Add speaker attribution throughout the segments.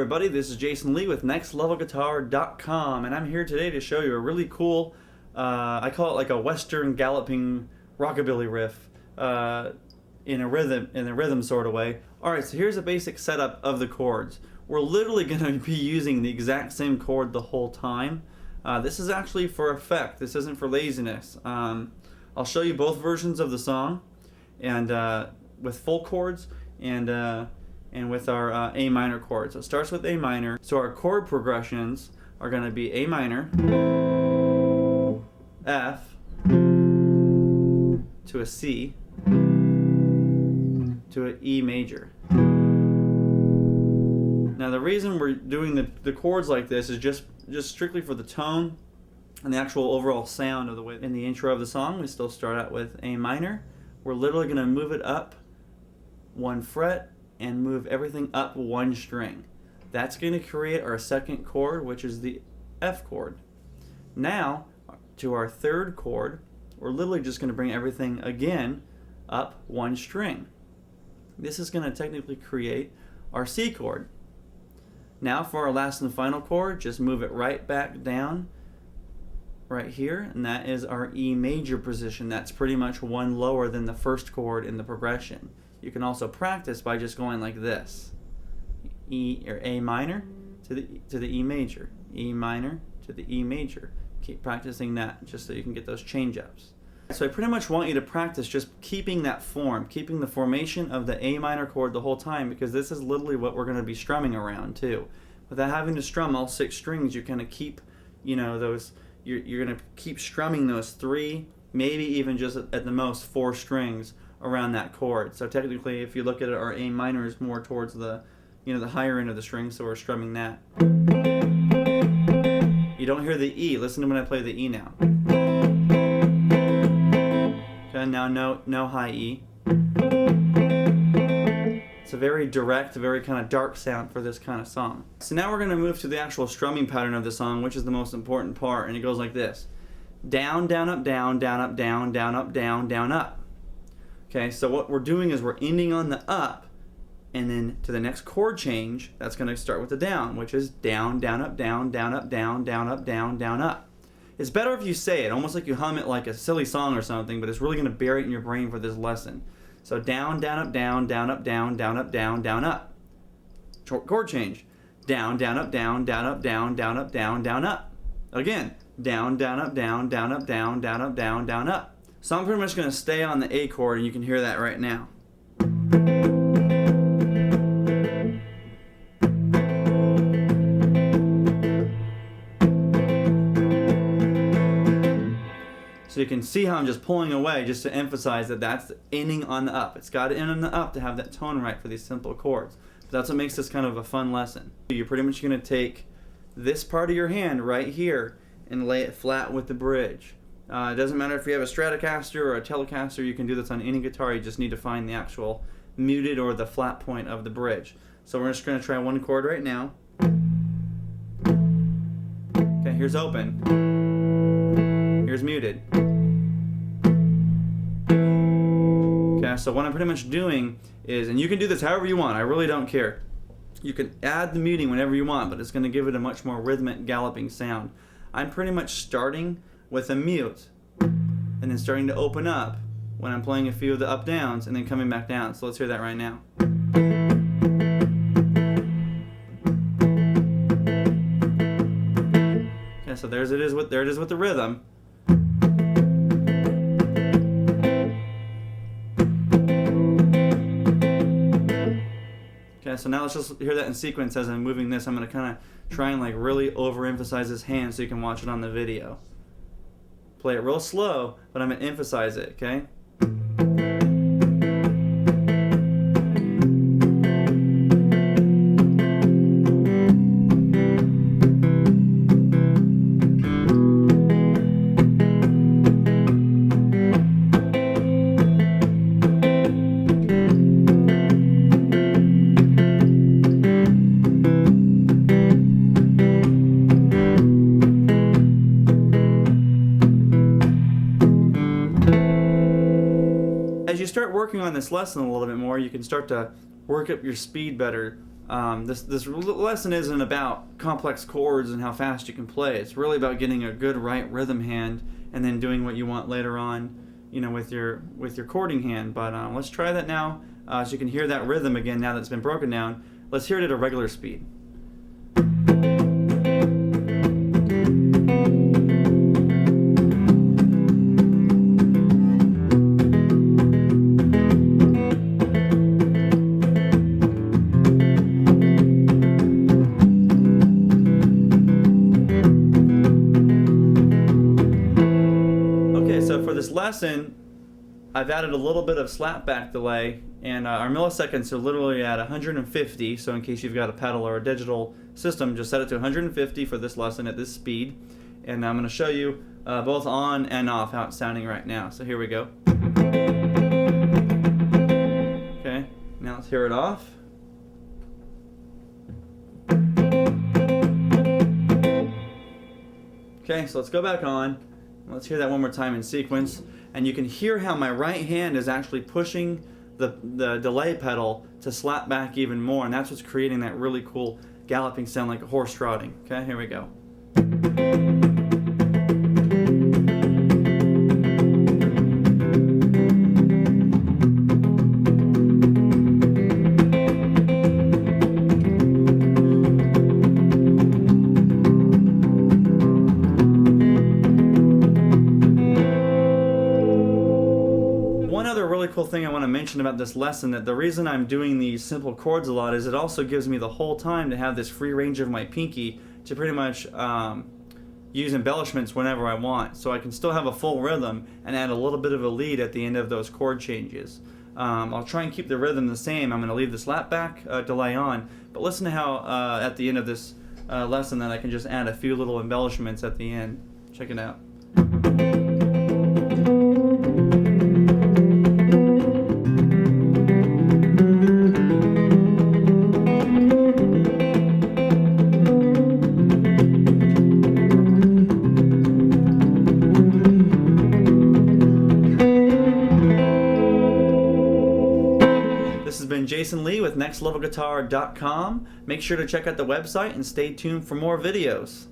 Speaker 1: everybody, this is Jason Lee with NextLevelGuitar.com, and I'm here today to show you a really cool, I call it like a Western galloping rockabilly riff in a rhythm sort of way. Alright, so here's a basic setup of the chords. We're literally going to be using the exact same chord the whole time. This is actually for effect, this isn't for laziness. I'll show you both versions of the song, and with full chords and with our A minor chord. So it starts with A minor. So our chord progressions are going to be A minor, F, to a C, to an E major. Now the reason we're doing the chords like this is just strictly for the tone and the actual overall sound of the way. In the intro of the song, we still start out with A minor. We're literally going to move it up one fret and move everything up one string. That's going to create our second chord, which is the F chord. Now, to our third chord, we're literally just going to bring everything again up one string. This is going to technically create our C chord. Now for our last and final chord, just move it right back down right here, and that is our E major position. That's pretty much one lower than the first chord in the progression. You can also practice by just going like this: E or A minor to the E major, E minor to the E major. Keep practicing that just so you can get those change ups. So I pretty much want you to practice just keeping that form, keeping the formation of the A minor chord the whole time, because this is literally what we're going to be strumming around too. Without having to strum all 6 strings, you kind of keep, those. You're going to keep strumming those 3, maybe even just at the most 4 strings around that chord. So technically, if you look at it, our A minor is more towards the, the higher end of the string, so we're strumming that. You don't hear the E. Listen to when I play the E now. Okay, now no high E. It's a very direct, very kind of dark sound for this kind of song. So now we're going to move to the actual strumming pattern of the song, which is the most important part, and it goes like this: down, down, up, down, down, up, down, down, up, down, down, up. Okay, so what we're doing is we're ending on the up, and then to the next chord change, that's going to start with the down, which is down, down, up, down, down, up, down, down, up, down, down, up. It's better if you say it, almost like you hum it like a silly song or something, but it's really going to bury it in your brain for this lesson. So down, down, up, down, down, up, down, down, up, down, down, up. Chord change. Down, down, up, down, down, up, down, down, up, down, down, up. Again, down, down, up, down, down, up, down, down, up, down, down, up. So I'm pretty much going to stay on the A chord, and you can hear that right now. So you can see how I'm just pulling away just to emphasize that that's ending on the up. It's got to end on the up to have that tone right for these simple chords. But that's what makes this kind of a fun lesson. You're pretty much going to take this part of your hand right here and lay it flat with the bridge. It doesn't matter if you have a Stratocaster or a Telecaster, you can do this on any guitar. You just need to find the actual muted or the flat point of the bridge. So we're just going to try one chord right now. Okay, here's open. Here's muted. Okay, so what I'm pretty much doing is, and you can do this however you want, I really don't care. You can add the muting whenever you want, but it's going to give it a much more rhythmic galloping sound. I'm pretty much starting with a mute, and then starting to open up when I'm playing a few of the up downs, and then coming back down. So let's hear that right now. Okay, so there it is with the rhythm. Okay, so now let's just hear that in sequence as I'm moving this. I'm going to kind of try and like really overemphasize this hand so you can watch it on the video. Play it real slow, but I'm going to emphasize it, okay? As you start working on this lesson a little bit more, you can start to work up your speed better this lesson isn't about complex chords and how fast you can play. It's really about getting a good right rhythm hand and then doing what you want later on, with your chording hand. But let's try that now, so you can hear that rhythm again now that it's been broken down. Let's hear it at a regular speed. For this lesson, I've added a little bit of slapback delay, and our milliseconds are literally at 150, so in case you've got a pedal or a digital system, just set it to 150 for this lesson at this speed, and I'm going to show you both on and off how it's sounding right now. So here we go. Okay, now let's hear it off. Okay, so let's go back on. Let's hear that one more time in sequence, and you can hear how my right hand is actually pushing the delay pedal to slap back even more, and that's what's creating that really cool galloping sound like a horse trotting. Okay, here we go. Cool thing I want to mention about this lesson, that the reason I'm doing these simple chords a lot is it also gives me the whole time to have this free range of my pinky to pretty much use embellishments whenever I want, so I can still have a full rhythm and add a little bit of a lead at the end of those chord changes. I'll try and keep the rhythm the same. I'm going to leave the slapback delay on, but listen to how at the end of this lesson that I can just add a few little embellishments at the end. Check it out. This has been Jason Lee with nextlevelguitar.com. Make sure to check out the website and stay tuned for more videos.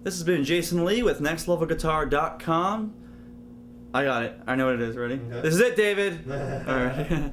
Speaker 1: This has been Jason Lee with nextlevelguitar.com. I got it. I know what it is. Ready? Okay. This is it, David. All right.